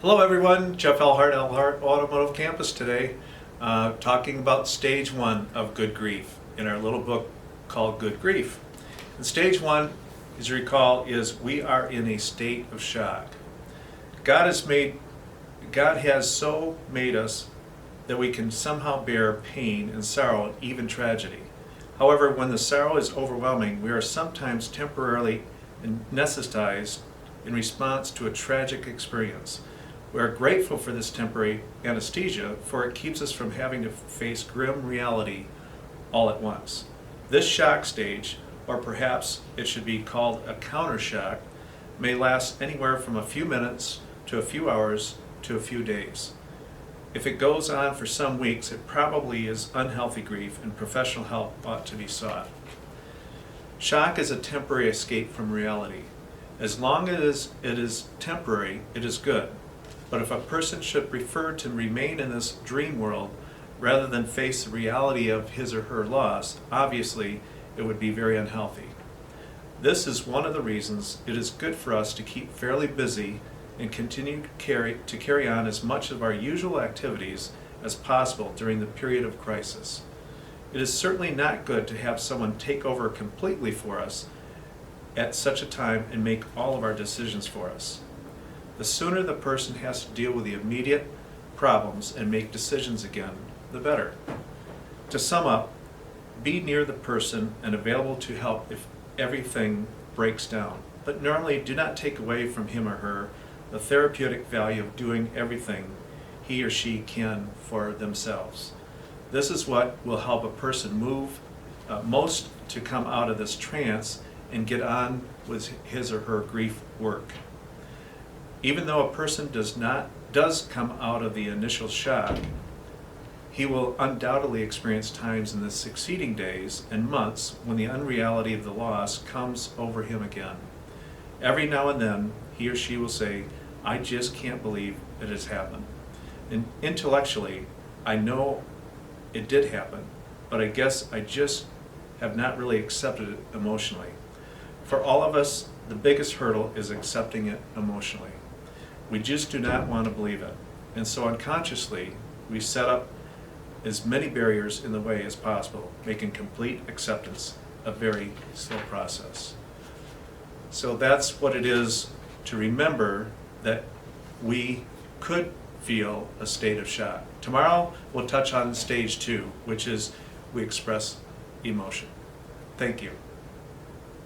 Hello everyone, Jeff Elhart, Elhart Automotive Campus today, talking about stage one of good grief in our little book called Good Grief. And stage one, as you recall, is we are in a state of shock. God has so made us that we can somehow bear pain and sorrow and even tragedy. However, when the sorrow is overwhelming, we are sometimes temporarily anesthetized in response to a tragic experience. We are grateful for this temporary anesthesia, for it keeps us from having to face grim reality all at once. This shock stage, or perhaps it should be called a counter shock, may last anywhere from a few minutes to a few hours to a few days. If it goes on for some weeks, it probably is unhealthy grief and professional help ought to be sought. Shock is a temporary escape from reality. As long as it is temporary, it is good. But if a person should prefer to remain in this dream world rather than face the reality of his or her loss, obviously it would be very unhealthy. This is one of the reasons it is good for us to keep fairly busy and continue to carry on as much of our usual activities as possible during the period of crisis. It is certainly not good to have someone take over completely for us at such a time and make all of our decisions for us. The sooner the person has to deal with the immediate problems and make decisions again, the better. To sum up, be near the person and available to help if everything breaks down, but normally do not take away from him or her the therapeutic value of doing everything he or she can for themselves. This is what will help a person move most to come out of this trance and get on with his or her grief work. Even though a person does come out of the initial shock, he will undoubtedly experience times in the succeeding days and months when the unreality of the loss comes over him again. Every now and then, he or she will say, "I just can't believe it has happened." And intellectually, I know it did happen, but I guess I just have not really accepted it emotionally. For all of us, the biggest hurdle is accepting it emotionally. We just do not want to believe it. And so unconsciously, we set up as many barriers in the way as possible, making complete acceptance a very slow process. So that's what it is to remember that we could feel a state of shock. Tomorrow, we'll touch on stage two, which is we express emotion. Thank you.